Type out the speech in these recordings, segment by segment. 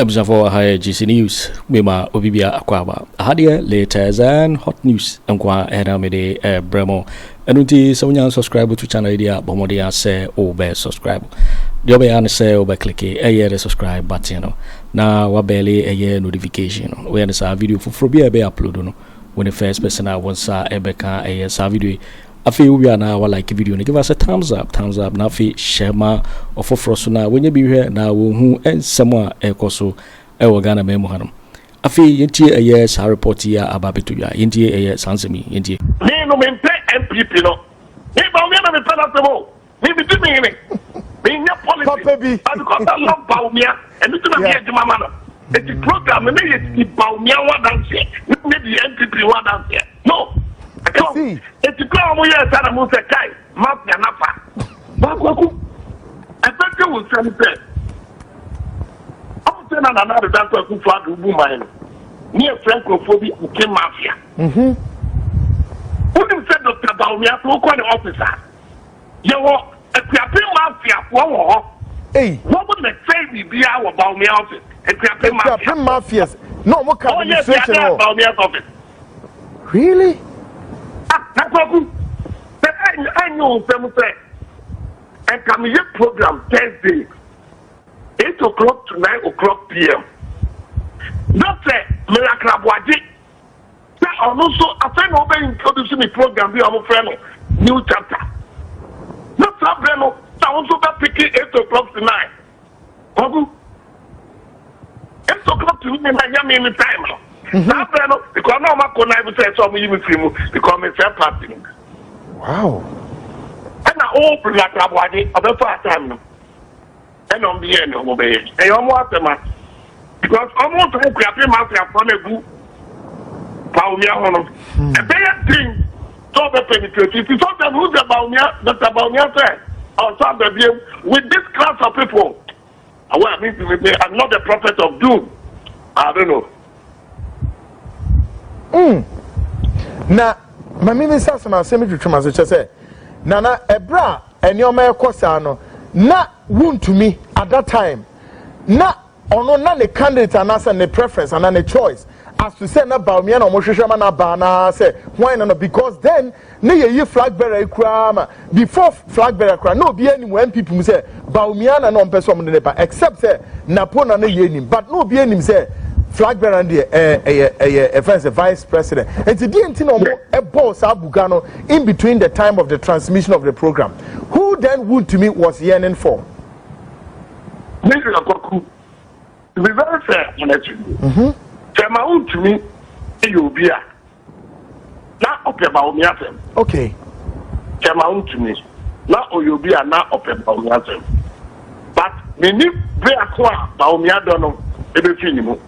Episode for higher GC News, Bima Obibia Aquaba. Hadia latest and hot news. Amqua Eramede Bremo. Anuti someone subscribe to channel idea, Bomodia say obe subscribe. The obe say obe click a year subscribe button. Now wabele a year notification. We understand video for Frobia be upload when the first person I want sa ebeka a year video. Afei we are now like video give us a thumbs up na afei share ma ofoforo so na wenye bi hwe na wo hu ensemo a ekoso e wo Ghana memo hanom afei yentie eye sa report ya ababeto ya yentie eye sansemi yentie me no mente NPP no me ba me na me pala temo me bi timi ni me nya policy because I love Bawumia and it na be adwuma ma no the program me ye Bawumia wa dance me the NPP wa dance no see it's a girl who is a Musa Kai, Mafia Napa. Kwaku, I bet you will send it. I'm saying another dancer who fought the woman near Francophobia who came Mafia. Who you said Dr. Bawumia to call the officer? You were a Krapi Mafia for hey, what would the say be our Bawumia office? A Krapi Mafias. No more coming. Yes, Bawumia office. Really? Kwaku, I know some say, and come here program Thursday, 8 o'clock to 9 o'clock p.m. Not say, Miracle Waji. Say, also, Afenyo Markins introducing the program, we are friend, new chapter. Not Sabreno, also picking 8 o'clock to 9. Kwaku, 8 o'clock to 9, I am in the time. Because no man can say some even film because me fair party. Wow. And I open like a body of the first time. And on the end of obey. And you want them because almost all crappy mafia from a group. Bawumia honor. A bad thing. So the penetration. If you saw them who's the Bawumia said, or some the with this class of people. Well, I mean, I'm not the prophet of doom. I don't know. Na mami me sasa ma semi twetwema so che nana ebra enioma ekosa no na Wontumi at that time na ono na ne candidate anasa ne preference and ne choice as to say na Bawumia na omohwehwema na ba na say why no because then ne ye flag bearer kura ma before flag bearer kura no be any NPP mu say Bawumia na no mpese omo ne ba except say NAPO na ye nim but no be any say flag bearer and the vice president. And the DNT a boss Abugano in between the time of the transmission of the program. Who then Wontumi was yearning for? Mr. Kwaku, to be very fair, Wontumi, you'll be a not up about me. Okay. Wontumi, not you'll be a not up about me. But we need very acquire Bawumia don't know everything.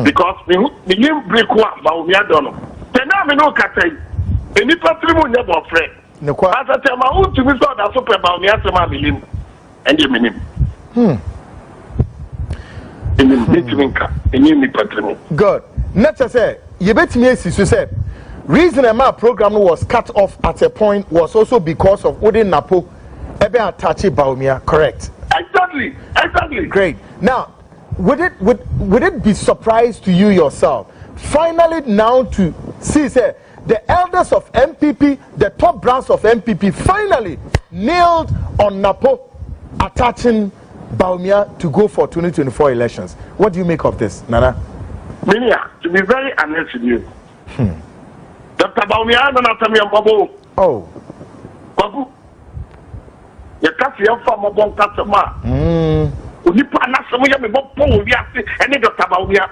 Because we didn't break one, Bawumia don't know. Then I know Katay. Any patrimony never friend. No, as I tell my own to me, so that's super Bawumia to my milim and you mean him. Good. Let's say, you bet me, as you said, reason my program was cut off at a point was also because of Odin NAPO, Ebe Atachi Bawumia, correct? Exactly. Great. Now, would it be surprised to you yourself finally now to see say the elders of NPP, the top brass of NPP finally nailed on NAPO attaching Bawumia to go for 2024 elections? What do you make of this, Nana? Minia, to be very honest with you, Dr. Bawumia and Atta oh, Kwaku, you can't see how far my bon customer. Unipa na some ya me bopo we ase ene Dr. Bawumia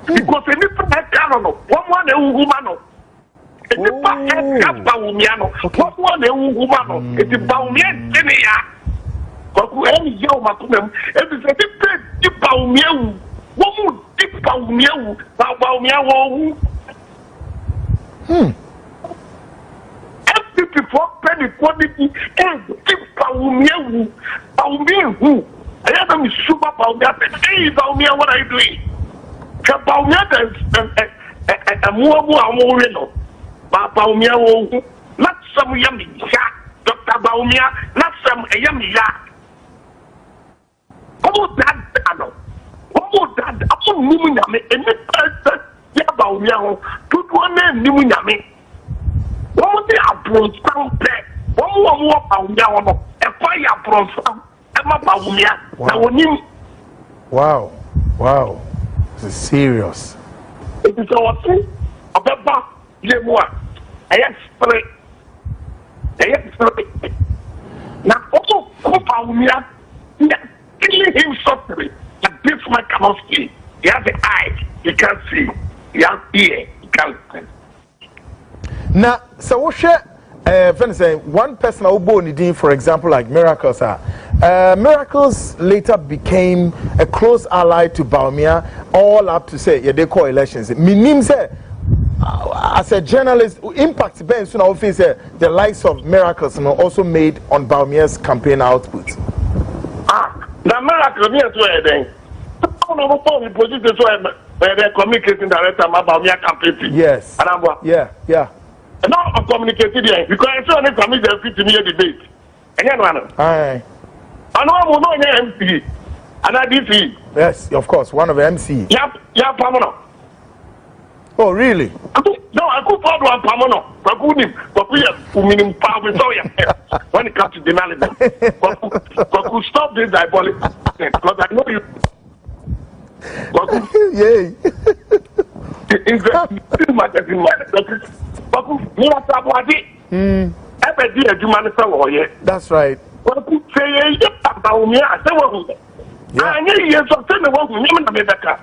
because any person no one na ehuma no any person Bawumia no one na ehuma no eti Bawumia tene ya Kwaku eni ye o makumem e bi se di Bawumia wu wo mu di Bawumia wu Bawumia wo wu before penny quality and keep Bawumia who I am a super Bawumia. Hey, Bawumia, what are you doing? Bawumia is a more no. Bawumia, not some yummy Dr. Bawumia, not some yummy Omo that no. Omo that apo nimu nyame eni person ya Bawumia ho to na nimu nyame. Omo dey abron stampe. Omo Bawumia ho no e kwa ya abron stampe. E ma Bawumia na wonim. Wow. Wow. This is serious. It is our thing. Abeba yemwa. Ayes spray. Now also Bawumia killing him softly. But this man cannot see. He has the eye, he can't see. He has ear, he can't see. Now, so what share one person who born in, for example, like Miracles Miracles later became a close ally to Bawumia, all up to say they call elections. Minim say as a journalist, impact Ben soon office the likes of Miracles also made on Bawumia's campaign output. The Miracles near to then. Communicating director Bawumia Campaign. Yes. Yeah. And now I'm communicating here because I saw any committee 50 million debate. And then one. Aye. I know I'm not an MP. And I DC. Yes, of course, one of the MC. Yeah, Pamono. Oh, really? No, I could find one Pamono. Kwaku meaning power. When it comes to development, Kwaku stop this diabolic because I know you. Kwaku, yay. It's much as in my Kwaku, you are Sabwadi. Every day, you manage. That's right. Kwaku say, Bawumia, I say, I knew you something about me,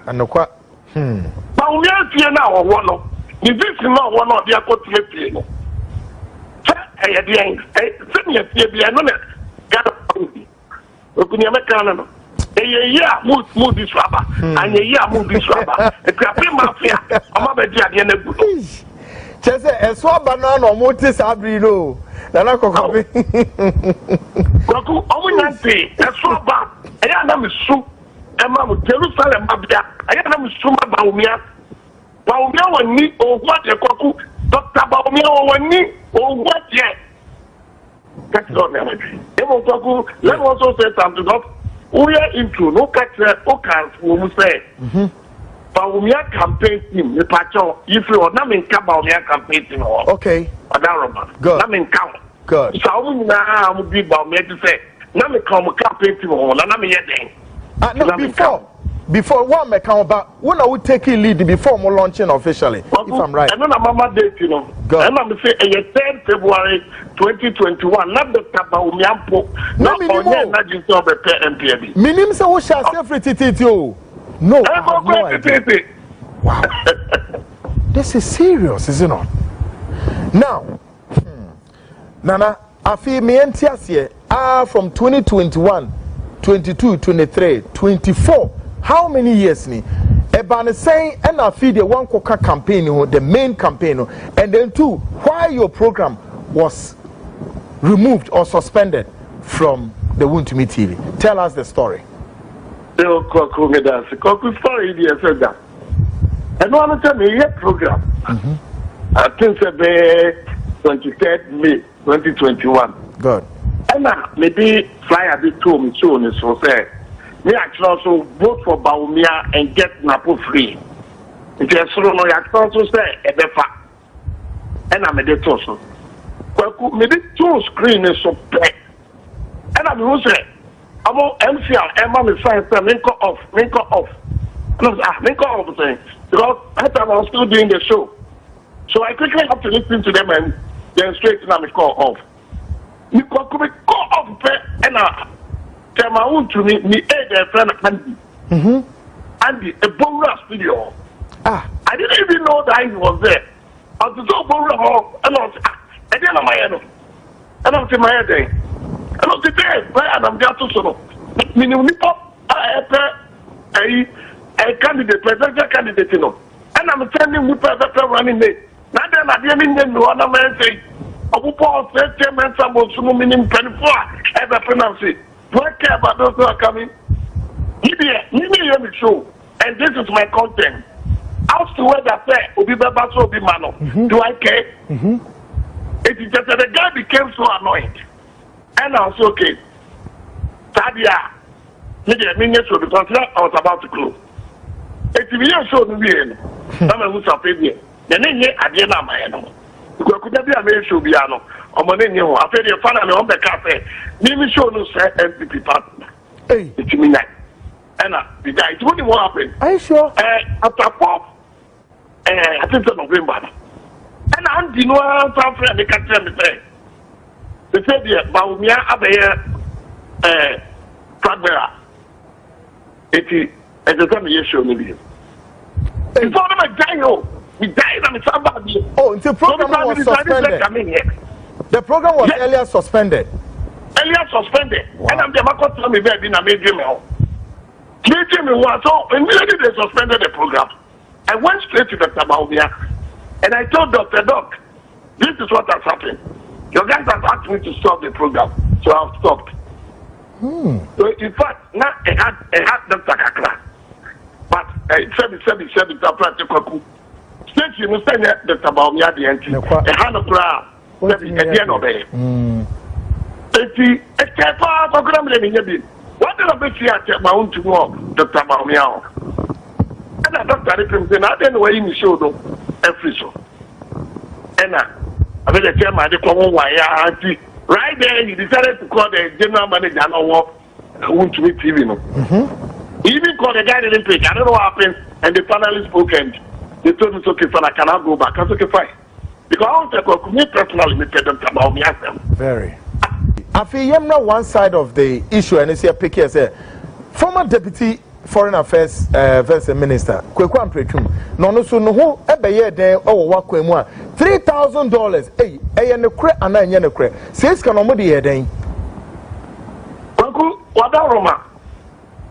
and no qua. Bawumia fear now or one of this is not one of their court. Hey, at the end, send me a fear, no, Got a year move this rubber, and a year move this rubber. A crappy mafia, I'm a at the end of the just a swab banana or motis abrino. Kwaku, I will say, a swab, I am a soup, and Mamma Jerusalem, I am a soup Bawumia. Bawumia will need or what a Kwaku, Dr. Bawumia will need or what yet. That's not the Kwaku. Let me also say something up. We are into no catcher, who say, Bawumia campaign team, the patcho, if you are not in Bawumia campaign team. Okay. Good. I'm in count. Good. So now I'm be Bawumia to say, now me come campaign team, and I'm yet. Before one may come back, when I would take a lead before more launching officially, if I'm right. And then I'm a date, you know. And I'm saying, 3rd February 2021, not the Bawumia, not on just of a NPP. Minim say we shall separate you. No, I have no idea. Wow. This is serious, is it not? Now, Nana, I feel me entias from 2021, 22, 23, 24. How many years ni? Ebane saying and I feel the one coca campaign, the main campaign, and then two, why your program was removed or suspended from the Wontumi TV. Tell us the story. Kwaku story is that. And one time a program. I think it's 23rd May 2021. Good. And now maybe fly a bit to me soon. So say me actually also vote for Bawumia and get NAPO free. It is so no. I also say a befa. And I'm a detoso. Kwaku maybe two screen is so bad. And I'm also say. I'm MCR, Emma, my friend, link off. Link off thing. Because that time I was still doing the show. So I quickly have to listen to them and then straight to me call off. Me call off, and I tell my own to me, their friend Andy. Andy, a Bawumia studio. I didn't even know that he was there. I was so Bawumia, and I was, and then I'm in my head. And I'm today, and I'm there to solo. Meaning, a candidate, presidential candidate, you know. And I'm sending with presidential running mate. Now then, I didn't know what I'm saying. I will pause, chairman, some meaning 24, ever pronounce it. Do I care about those who are coming? Give me a show, and this is my content. As to whether I say, Obi Baba, so be mano. Do I care? It is just that the guy became so annoyed. And I was okay. Tadia, show because I was about to close. It's a show to be in. I'm a Musafi. The name at the end of my end. Could be a very show piano. Or my name, I feel your father on the cafe. Name show no NPP partner. Hey, it's me night. And the guy, it's only what happened. Are you sure? After pop, I think it's November. And I'm the one from the country. They said, Bawumia Agyarko, Kwabena. It's a time you show me. It's all about dying. We died on somebody. Oh, the program was suspended. The program was earlier suspended. Wow. And I'm the Marco told me very in a major mail. So immediately they suspended the program. I went straight to Dr. Bawumia and I told Dr. Doc, this is what has happened. Your guys have asked me to stop the program, so I've stopped. So in fact, now I had Dr. Kakra, but I said it's a practical. Since you understand Dr. Bawumia the entry, a hand of crowd, at the end of it. It's a part of the what did I bet you at my own to walk, Dr. Bawumia? And I doctor him saying, I don't know where you showed up every show. And I better tell my why right there he decided to call the general manager and Wontumi TV. He even called the guy didn't pick. I don't know what happened, and the panelists spoke and they told me, okay, fine, I cannot go back. I said, okay, fine. Because I want to talk to me personally, Mr. Dr. Bawumia. Very. I feel one side of the issue, and it's here pick here, say, former deputy Foreign Affairs Vice Minister, Kweku Annan, no so no who ebeye den o wa kwemu a $3,000 no kre ana nya no kre says kan omo de ye den Kwaku Wadaroma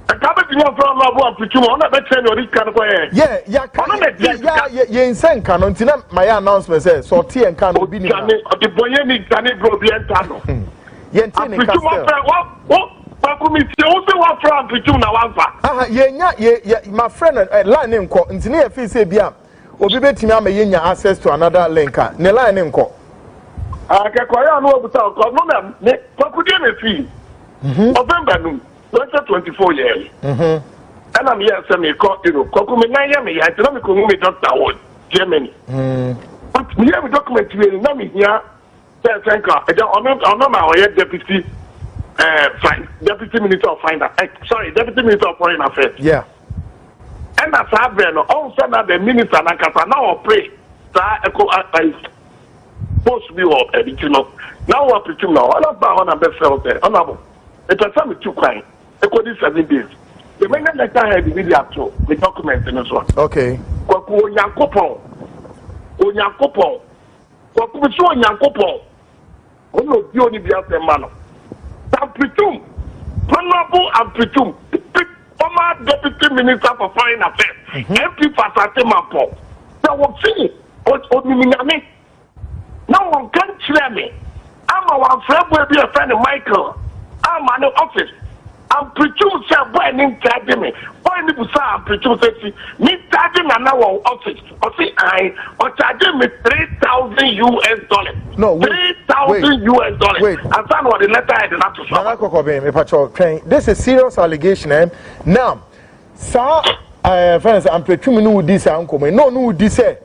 akabe tinya from labo apichuma ona be tell you kan ko ye insen kan no ntina my announcement say so tie kan no bi ni na the boye ni kan bro bi enta no ye ntini ka my friend line nko ntini e fi say bia obi betimi ama yenya access to another link ne line nko akekoya no obuta ko no me Kwaku me fi November 2024 years and I'm here say me ko Kwaku me na ya me ya tell me ko me doctor word Germany but me have document we na me here thank God I my deputy Deputy Minister of Finance. Deputy Minister of Foreign Affairs. Yeah. And as I have also the minister now pray. Post me or editing. Now what preaching now? All about one best felt there. Honorable. It was some too quiet. According 7 days. The main letter had the video to the document in this one. Okay. Kwaku Annan. Kwaku Annan. No, you only be out there, man. Ampritum, Honorable Ampritum, former Deputy Minister for Foreign Affairs, MP for Asante Bediatuo. Now, what's it? Now, one can't clear me. I'm our friend, will be a friend of Michael. I'm an office. Ampritum said, boy, need to charge me. Boy, need to say, Ampritum said, me charging an hour office. Or see, or charging me $3,000. No, $3,000. Wait. I found what the letter I did not to say. This is serious allegation. Now, sir, friends, Ampritum no this uncle. No, this say,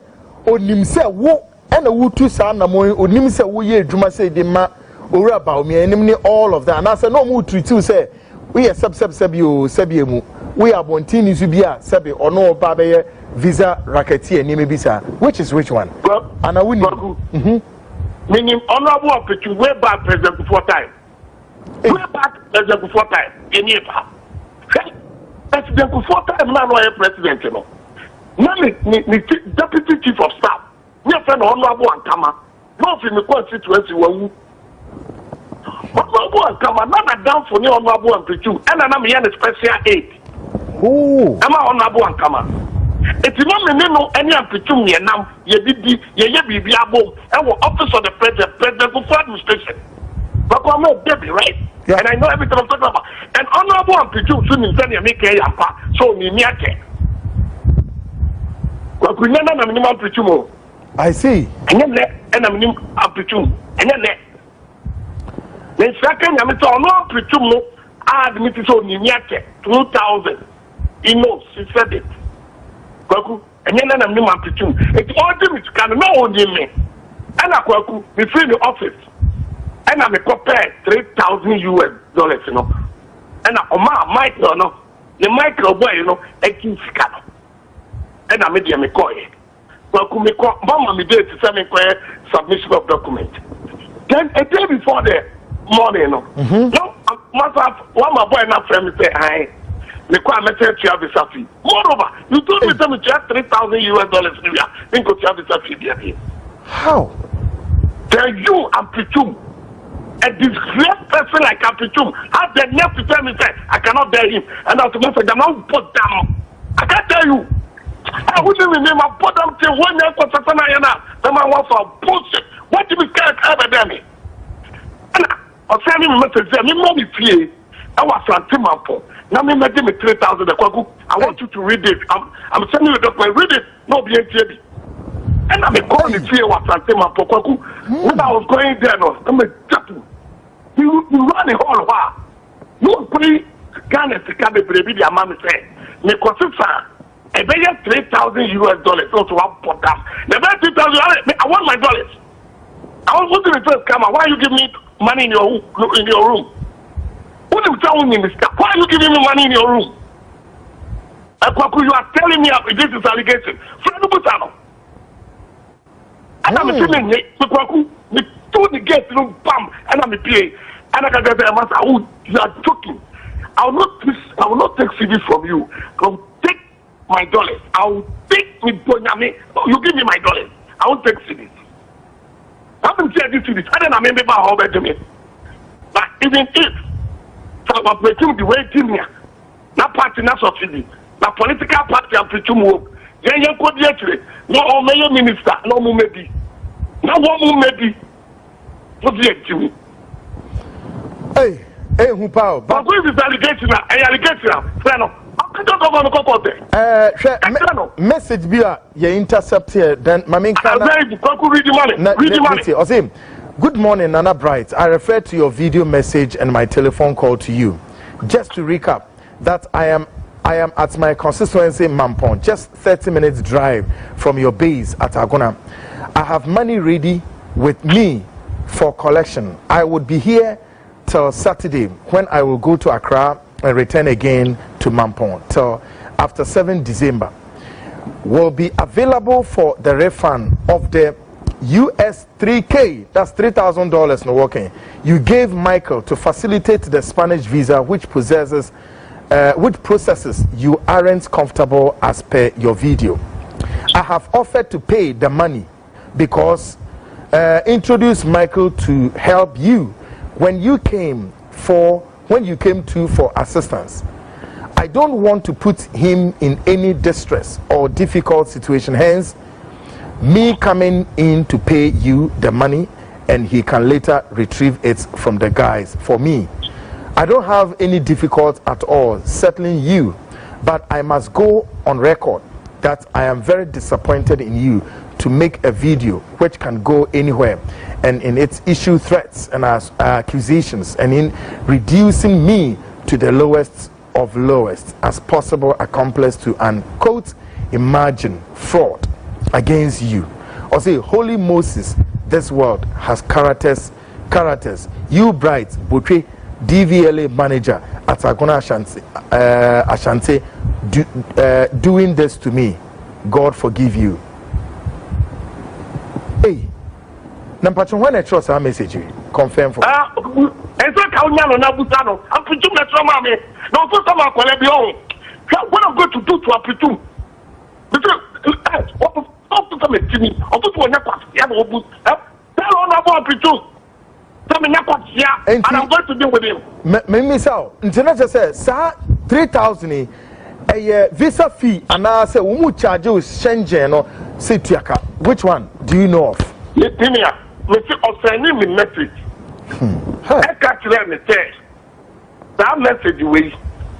Onim say, wo, and a wood to son, Onim say, wo ye, Juma say, the ma, or about me, and all of that. And I said, no mood to say. We are sebiemu. We are Wontumi to be a sebi or no babe visa racketeer nimibisa. Which is which one? Well, and I wouldn't. Meaning honorable opportunity way back president before time. Way back president before time. Any president before time now no president no. Now deputy chief of staff. Me friend honorable Ankama. No fi me constituency wu. Honorable Ankama na down for new honorable Ampritum and I'm here in special aid. Ooh. I'm honorable Ankama. If you don't know any Ampritum here now, ye be abo and office of the president for administration. But I'm a baby, right? Yeah. And I know everything I'm talking about. And honorable Ampritum soon in Sanya make a yapa, so me miake. Kwaku Annan na minimum Ampritum. I see. And then I'm Ampritum. And then then second, I'm so no Ampritum I admitted so Ninyake 2,000. He knows, he said it. Kwaku, and then I'm new Preachum. It's all them to can know only me. And I Kwaku, we free the office. And I'm a compare $3,000 US, you know. And I Michael, no, the Michael boy, you know, a king scan. And I made him a call. Kwaku, me call, Mama, me did to send me submission of document. Then a day before the morning, no, no, one my boy and friend me say, I, me call me say to have a safi. Moreover, you told me to have $3,000 US, then go to have a safi. How? Tell you, I'm Preachum. A disgraced person like Preachum has the nerve to tell me that I cannot bear him. And I was going to say, I'm not put down. I can't tell you. I wouldn't remember put them till 1 year for Satanayana. The man was for bullshit. What do we care about me? And I was sending a message there. Me money play. I was Asante Bediatuo. Now me made me 3,000. I want you to read it. I'm sending you the document. Read it. No be NTP. And I'm calling the fear was Asante Bediatuo. When I was going there, no, I'm a chatting. You run the whole while. You pray Ghana to come the baby, the man say, me consider a better $3,000 US also one put down. The better $3,000, I want my dollars. I want to first come. Why you give me money in your room? What are you telling me, Mister? Why are you giving me money in your room? Kwaku, you are telling me this is allegation. Friend Butano. And I'm telling you, Kwaku, me to the gate, bam, and I'm a PA. And I can get the master. Oh, you are joking. I will not take CDs from you. I will take my dollars. I will take me Bonyame. You give me my dollars. I won't take CDs. I haven't said this CDs. I don't remember how bad me. But even if I'm operating the way team here, not party, not subsidy, not political party, I'm preaching work. Then you go there. No, or mayor minister, no more maybe. No one maybe. What's the activity? Hey, who power? But who is allegation? Friend, message be you intercept here. Then Mamin can good morning, Nana Bright. I refer to your video message and my telephone call to you. Just to recap, that I am at my constituency Mampon, just 30 minutes drive from your base at Agona. I have money ready with me for collection. I would be here till Saturday when I will go to Accra and return again to Mampon till after 7 December. Will be available for the refund of the US $3K, that's $3,000 no working. You gave Michael to facilitate the Spanish visa which processes you aren't comfortable as per your video. I have offered to pay the money because introduce Michael to help you when you came for assistance. I don't want to put him in any distress or difficult situation, hence me coming in to pay you the money and he can later retrieve it from the guys. For me, I don't have any difficulty at all settling you, but I must go on record that I am very disappointed in you to make a video which can go anywhere and in its issue threats and accusations and in reducing me to the lowest of lowest as possible accomplice to an quote imagine fraud against you. Or say, Holy Moses, this world has characters. You bright Botwe DVLA manager at Agona Asante doing this to me. God forgive you. Hey, Nampacho, when I trust our message, confirm for. And so Kaunyano Nabutano, I'm preaching that from me. No, for some of what I'm going to do to a preaching. What to some Jimmy, or to one tell on about preaching. And I'm going to deal with him. Maybe so. International says, sir, 3,000 a visa fee, and I say, Umu charge you Shenzhen or Sitiaka. Which one do you know of? Litina, we sending me message. I can't let me tell that message away.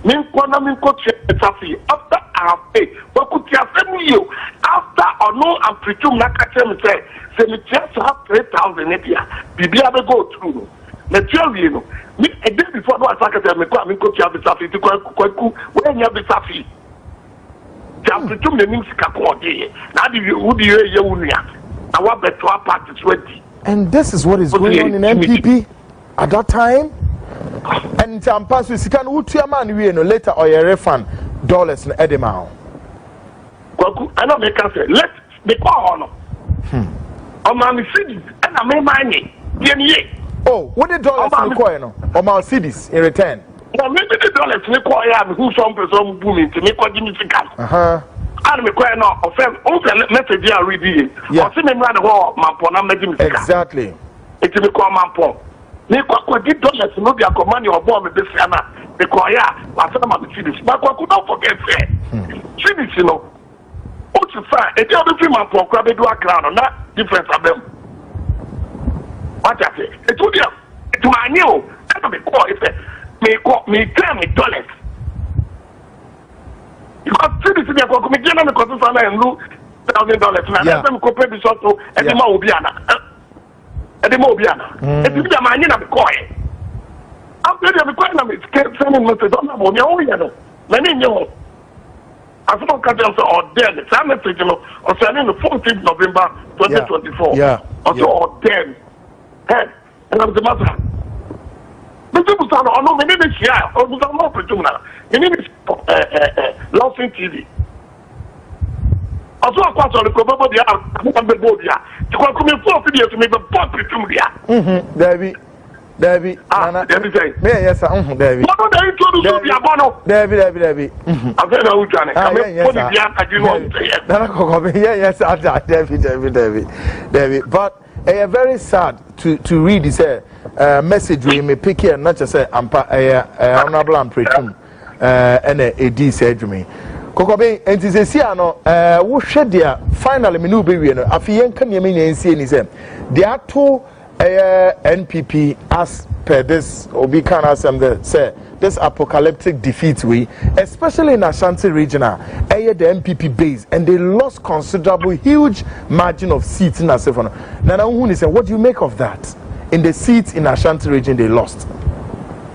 After I have paid, what could you have you? After or no, I'm preaching, not catching me say, me just have 3,000 here. Bibi have go through. you know. Me a day before no attack me come go to Abisafi to Kweku when you Abisafi. Gyamfi to the music according. Now would you unia? I want better parties 20. And this is what is going on in NPP at that time. And Tampas we can Utiaman we no later or a refund dollars in Edemao. Kwaku, I know make us say let the call on. On my cities and I may money. Oh, what the dollars in the coin or my cities in return? Well, maybe the dollars in the coin who some person booming to make what you think. I'm a coin of open message are reading. Or see me run the wall, my phone. Exactly. It's a call my phone. Make what did dollars no be a command or bomb with this hammer. The coin, I said about the cities. But I could not forget that. Cities, you know. What's the fact? It's the other thing my phone grab do a crown or not difference of them. What I say? It's to them. It's my new. I don't be called if me tell me dollars. Because cities in the community and consumer and lose $1,000. Now let them compare this also and the Mobiana. And the Mobiana. It's the money of the coin. After the coin of it, sending messages on the Mobiana. Many know. I thought I or dead. Some message or sending the 14th November 2024. Yeah. Also or dead. Head. And I'm the matter. But you must know my name is here. Or was not Petuna. My name is Lawson TV. Also, I pass on the probably I'm the board here. To come in 4 videos to make a pop Petunia. David. David. David. Yes, David. What do they introduce to the Abono? David. I'm going to do it. David. But very sad to read this message we may pick here, not just say honorable and pretum and a D said me. Kokobe and Tizesiano, who shed their finally menu baby. Afien can you mean and see there are two NPP as per this Obikan Assembly say this apocalyptic defeat we, especially in Ashanti regional, the NPP base, and they lost considerable huge margin of seats in Asefano. Nana Uhuni said, what do you make of that? In the seats in Ashanti region they lost.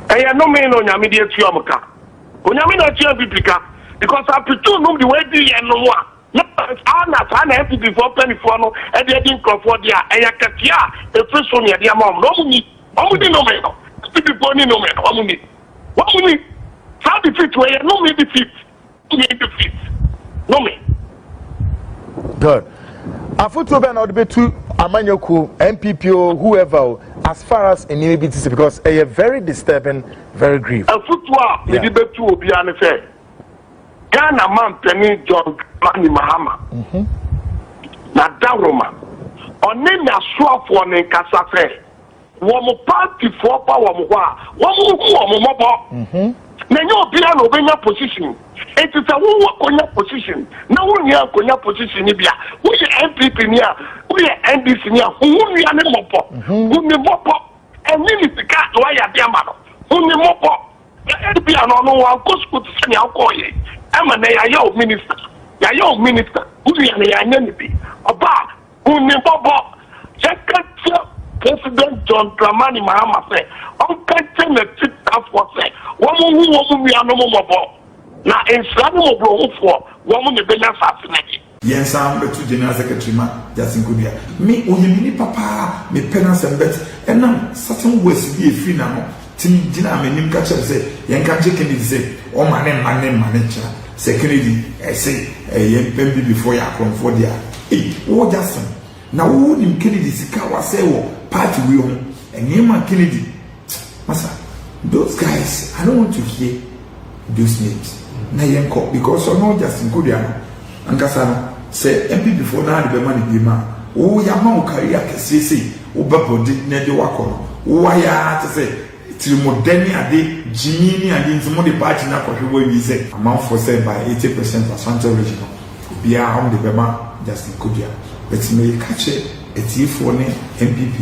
I no mean on your media Tiamuka. On your media because I pretend no the way and no one. Anas, I have to be for penny for no, and they didn't come for their Ayakatia, the first one near their mom. No, only no man. People born in no man. Only. What we need? How defeat where no me defeat. Defeat. No me. Good. Afuto Ben or the two Amanyoku, NPP or whoever, as far as in NPP because a very disturbing, very grief. Afuto, the debate will be an affair. Ghana man penny John Mani Mahama. Na Daroma. On name a swap for an Casafe. One party for power, one more. Now you'll be an over position. It is a work on your position. No one here on your position. We are NPP near, we are NDC near, who we are Mopo, who me Mopo, and Minister Cat, why are the Amano, who me Mopo. NPP and no one goes to send your call. I'm a minister. Your minister, who is an enemy. About who me Mopo. President John Dramani Mahama said, I'm catching the chief task force. Woman who wants me a no more. Now, in Slamo Bro for woman the Bella Fascinating. Yes, I'm the 2 General Secretary, just in Kudia. Me, Unimini Papa, me penance and bet, and now certain ways be a free now. Tim Dina, my name catcher say, Yankachi Kennedy say, oh, my name, manager. Say Kennedy, I say, a young baby before you come for there. Hey, oh, Justin. Now, who in Kennedy Sikawa say, party we own, and Nima Kennedy. Massa, those guys, I don't want to hear those names. Nayenko, because I know just in Kudiano. And Kasana say, MP before now the money be man. Oh, Yama career can say, Oba did Nedi Wako. Oh, I had to say, till Modernia de Jimmy and into money party now for who we say, amount for say by 80% Asante regional. Be a home the Bema just in Kudia. But may catch it. A T for NPP,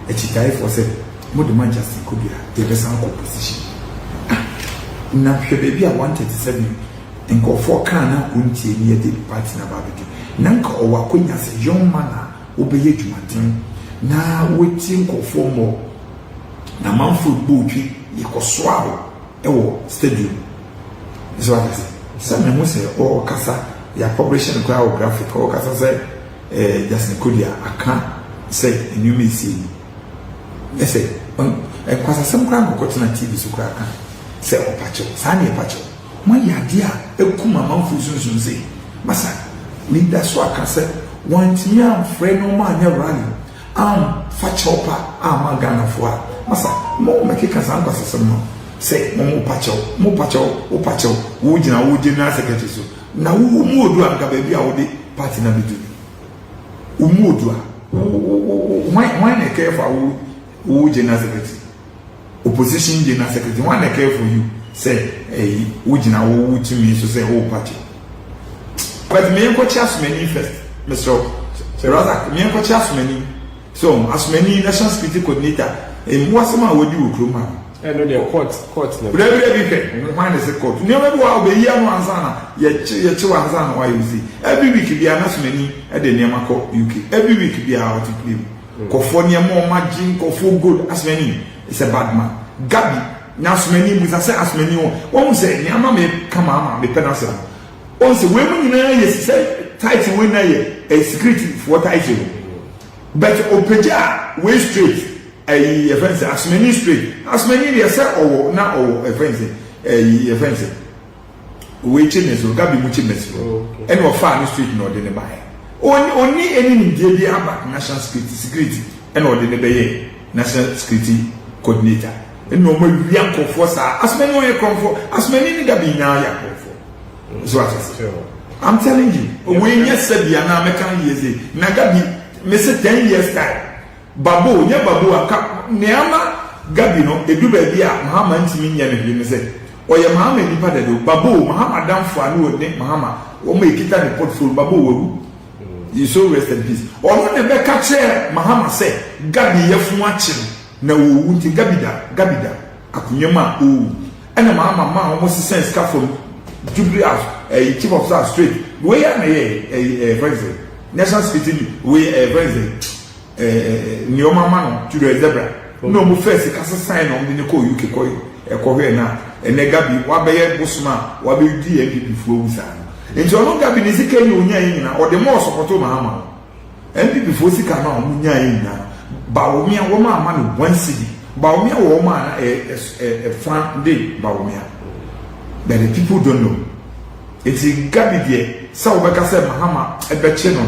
a Chitai for said, more the man just could be a best position. Now, baby, I wanted to send you and go for Kana unti near the party na barbecue. Nanka or Wakunya say, young man, obey you, Martin. Now, waiting for more. na manfo bootwi yekoswa ewo stadium so what is Sammy mo say o kasa ya publishing kwa graphic o kasa say just Kodia aka say enumi si yes say kwasa sam kwa ko na TV so kwa aka say o pacho sa na pacho mo ya dia ekuma manfo sunsun say masa leader so aka say want me am friend no man rally fachopa amagana fo masa mo make kasa kwasa sam no say mo pacho wo general secretary so na wo mu odu anka ba bia wo de party na bidu mu odu why na care for wo general secretary opposition general secretary why na care for you say wo general wo timi so say wo party but me ko chas many first Mr. Razak me ko chas many so as many national security coordinator mo asema wo di wo kroma no the court no every mind is a court you know how be here no answer na ye che answer na why you see every week be na so many e de niam ko UK every week be how to claim ko for niam o magin ko for good as many is a bad man gabby na so many we say as many one say niam me kama ama me penance on say we mu nyina ye say title we na ye a security for title but opeja we straight a offense as many straight as many they say or na or offense offense we change so gabi mu change so and we far street no dey buy only any dey about national security and or dey buy national security coordinator and no more we am comfort as many we comfort as many gabi na ya comfort so I'm telling you when you said ya na mekan years na gabi me say 10 years time Babu, nya babu aka neama gabi no edu ba bia Mahama ntimi nya ne bi me se oye Mahama nipa de do babu Mahama damfo anu ne Mahama o ma ekita ne portfolio babu wawu you so rest in peace ono ne be ka che Mahama se gabi yefu achi na wowu nti gabida akunyema o ena Mahama ma o mo sense ka from Jubilee House chief of staff straight we ya na ye president national security we president nioma mano to the zebra no mo first kasa sign on the ko UK ko e hwe na ene gabi wa be ye busuma wa be di NPP fo wusa nti ono gabi ni sika ni onya yin na o de mo support Mahama NPP fo sika na o nya yin na Bawumia wo ma ama no 1 cedi Bawumia wo ma na fan day Bawumia but the people don't know it's gabi there so we ka say Mahama e be che no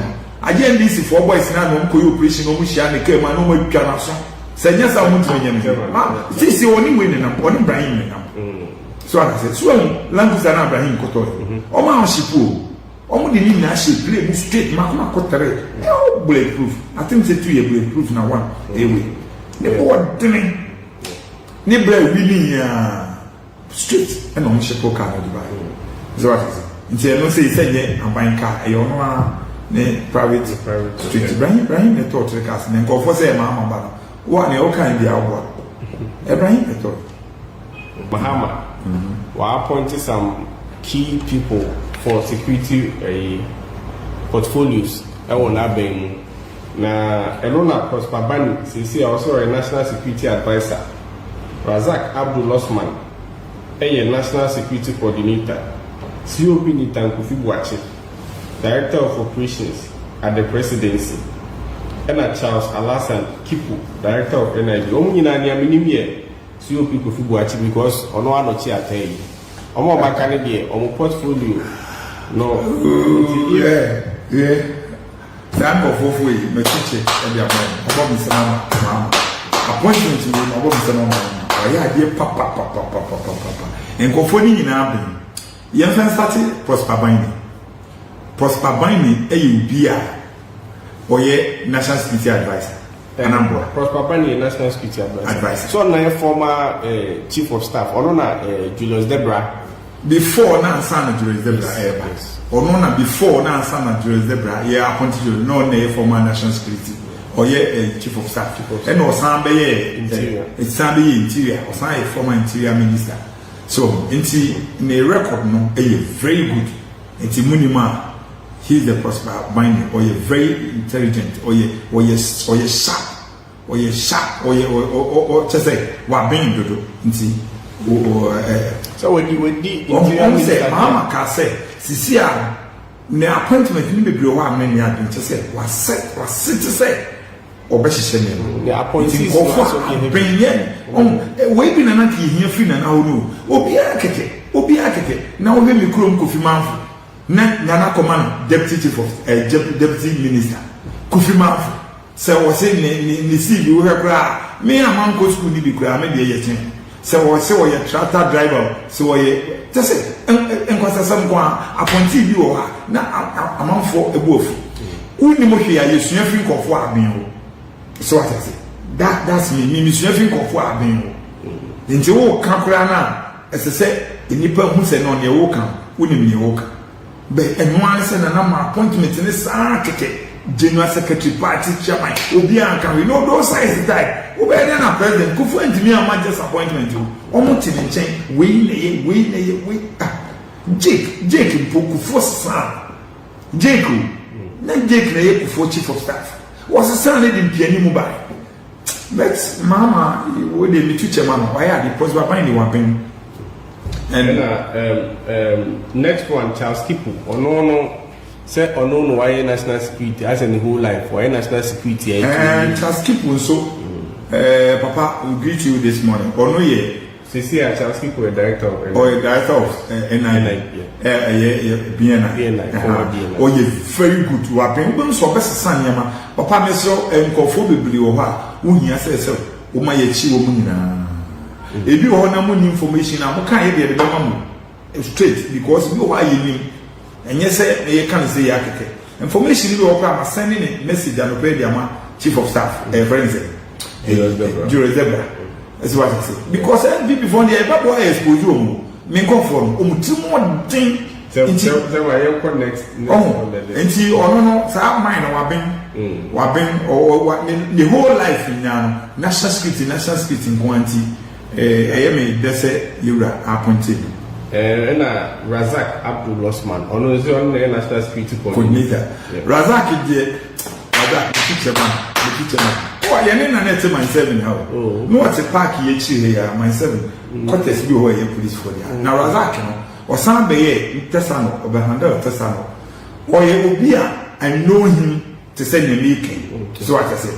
aje ndisi for boys na no mko operation no muhia ne kai ma no ma twa na so senya sa mu twa nyam ma sisi oni we ne nam oni Ibrahim ne nam so ana se so language na Ibrahim koto o ma shipu o mu de ni na she play mu straight ma kuma kotere no bulletproof I think say 2 year bulletproof na one anyway ne ko dene ni bra winning ya straight and on shipu ka na Dubai so ana se nti no say senye abanka e yo no ne private street Ibrahim ne to trekas ne ko for say Mahama ba wo ne o kan dia wo Ibrahim ne to Mahama wa appoint some key people for security portfolios e won na ben na elona prosper bani sisi also a national security advisor Razak Abdul Osman national security coordinator COP ni Tankufi Boakye Director of Operations at the Presidency, and Charles Alasan Kipu, Director of NIB. Omuna ni aminimie COP Kofi Boakye because ono anochi atay. Omo makane die, omo portfolio no. Time of ofo yi me teacher e dia mo. Obo mi sama ma. Appointment ni obo mi sama ma. Oya die papa. Enkofo ni nyina ben. Yen fan start prosper binding. Prosper Bani Ubia Oye National Security Advisor. Prosper Bani National Security Advisor. So na former Chief of Staff. Ono na Julius Debra. Before na Asante Julius Debra. Ono na before na Asante Julius Debra. Yeah, appointed no na former National Security. Oye Chief of Staff. And Osambe Interior. It's Sammy Interior. Osambe former Interior Minister. So inti ne record no very good. Inti munima. He's the prosper binding or you're very intelligent or you're sharp oye sharp oye o chese wa ben dodo nti so we say Mahama ka say sisi a ne appointment ni bebre ho amene ya den chese wa sit say obehihye ne the appointees ben ye we bi na na ki hia free na na ho no obi akeke na wo be mikrom Kofi Manfo na Nana Command deputy chief of deputy minister Kofi Manfo say wo say ni see bi wo hekra me amam ko school ni bi kra me de ye chen say wo ye tractor driver say wo ye just enkwasasam kwa appointee bi wo ha na amamfo ebuofu uni mo hwe ya yesua free kofo aben wo so what I say that's me sua free kofo aben wo nti wo ka kra na ese enipa hu se no ne wo kan unim ne wo kan be enwan se na ma appointment ne sa keke general secretary party chairman obi an kan we know those size die we be na president kufu entimi am just appointment o mo ti ne chen we ne ye Jake mpoku fosa Jake na Jake na ye kufu chief of staff was say na dem piani mu ba but mama we dey meet chairman why are the possible find the weapon. And next one, Charles Kipu. No, say no, why national security as in the whole life? Why national security? And Charles Kipu so, Papa, we greet you this morning. No, yeah. Charles Kipu, a director of a director of NIP. Oh, yeah, very good to happen. We so best son, Yama. Papa, Monsieur, and Kofobi Blioha, who he says, oh, my chi woman. If you want more information, I can't get the straight because you know why you need. And yes, you can't say information you are sending a message and obey the chief of staff, friends, Zebra. That's what I say. Because NPP before the Bible expose you, me conform, two more thing. Next. And see, or no, so I mind or the whole life in national security in quantity. I am a dese Lura appointed. And Razak Abdul Osman, on his own national security coordinator. Razak is the teacher man. Oh, I am not my 7 now. No, what's a park here, my 7. What is you who police for you? Now, Razak, or some bay, Tessano, or Bahanda Tessano. Or you will be I know him to send a meeting. So what I say.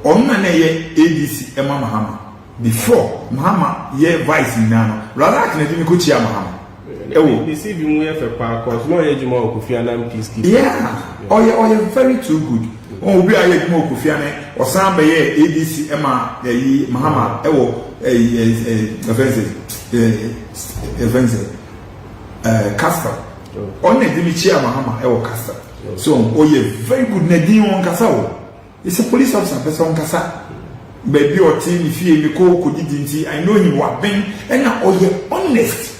On my ADC, Emma Mahama. Before Mahama, ye vice in Nano, rather than let me go to Mahama. Oh, deceive you for park, no age more Kofi Annan peacekeeper. Yeah, oh, you're very too good. Oh, we are more Kofi Annan, or some by ADC Emma, Mahama, offensive, Castle. Only Dimichia Mahama, Castle. So, oh, you're very good, Nadine on Castle. It's a police officer, person Castle. Baby or team if you could I know you are being and now you're honest.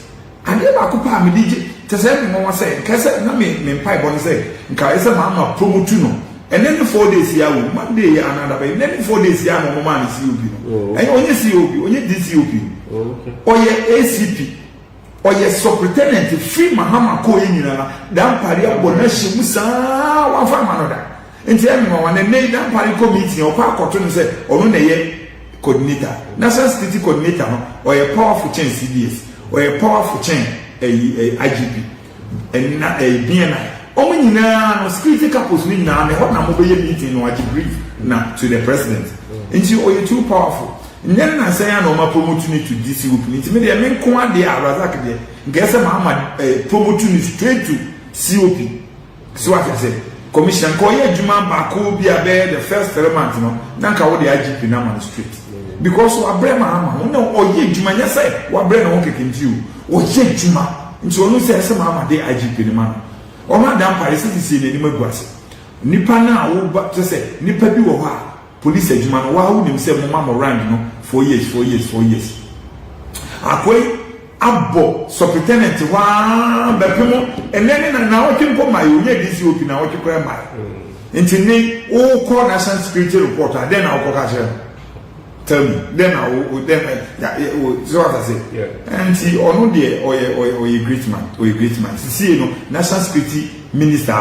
I never occupy me DJ to say me say, Cassa, no me pipe on say, Kaisa Mama promotuno. And then the 4 days here, Monday another way, then 4 days here, no man is you. And only COP, only DCOP, or your ACP, or your superintendent, free Mahama Koyin, down Paria Bonashi Musa, one for another. And tell me, when they made that party committee or park or to say, or no, they coordinator, national security coordinator, or a powerful chain CDS, or a powerful chain a IGP, and not a BNI. Only now, security couples need now, and what number meeting or to brief now to the president. And you're too powerful. And then I say, I know my promotion to this group. It's me, I mean, come on, they are Razak. Guess I'm promoting straight to COP. So what I say. Commission Koya Juma Baku be a bear the first element, no, Nanka what the IGP number on the street. Because what Brema, no, or ye Juma, yes, what Brema won't kick into you, or ye Juma, and so no say some Mama de IGP the man. Or Madame Paris is in the Nimaguas. Nipana, but to say, Nipabi or police Juma, why would himself Mamma around, you know, 4 years. Akwe Abbo, superintendent, one, and then now I can put my DCOP now, what you call my. Until they all call national security reporter, then I'll call tell me, then I will, so what I say. And see, or no, dear, or a great man, see, you know, national security minister,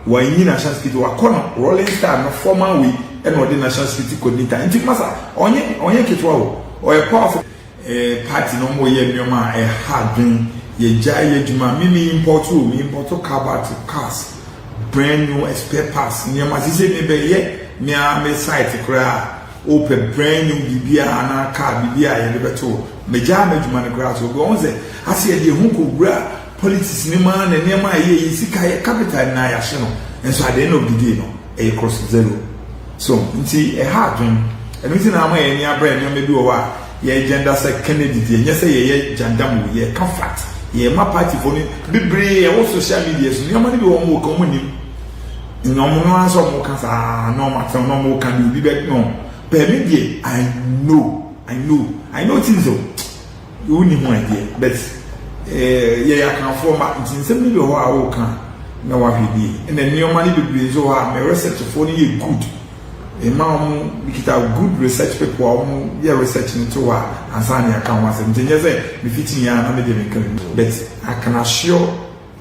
why you national security, or corner, rolling star, no former way, and or the national security coordinator. And masa onye kitwa or a powerful party no more ye nyoma e hard dream ye jaya juma me import cars brand new spare parts nyoma sise me be ye me site kra open brand new bibia na car bibia ye beto me jama juma na kra so go on say ase ye hu ko bra politics ni man na nema ye sika ye capital na ya hye no enso at the end of the day no e cross zero so nti e hard dream and we na ma ye ni abra ni me bi wo wa ye gender say Kennedy ye nye say ye jandam ye comfort ye ma party for ni bibre ye wo social media so ni ma ni bi wo mo ko mo ni no mo no aso mo ka sa no ma so no mo kan bi be no per me I know things so you need more idea but ye ya kan form nti nsem ni bi ho a wo kan na wa hwedi and then your money be so ha me research for ni good a man kita good research people yeah research into what asane account was and say me fitting ya na me dey make but I can assure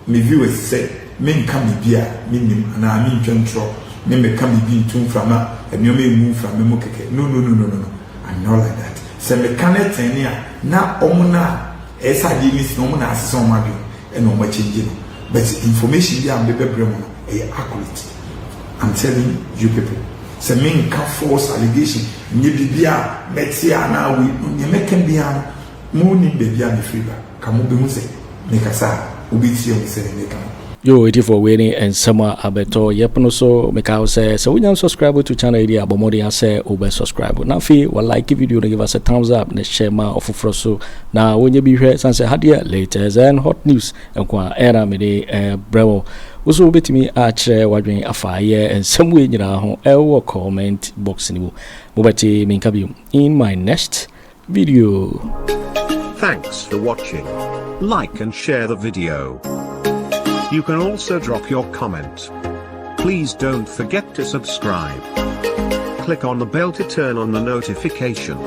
me viewers say me come bia me nim na me ntwentro me come be ntun from na and you may move from me keke no I'm not like that say me can ten ya na omuna esa di miss no na asese o ma do e no ma change no but information bi am be brem no e accurate I'm telling you people se men ka false allegation nye bibia metia na we nye meken bia mo ni bibia me free ba ka mo be mu se me kasa obi tie o se me ka yo waiting for winning and summer abeto yepno so make out say so we subscribe to channel idea abomodi say obe subscribe na fi wa like video give us a thumbs up na share ma ofofro so na wonye bi hwe sanse hadia latest and hot news enkwa era me de bravo also betimi atchere wadwen afaye and somewhere nyina ho ewo comment box ni mu mobati minka bi in my next video. Thanks for watching. Like and share the video. You can also drop your comment. Please don't forget to subscribe. Click on the bell to turn on the notification.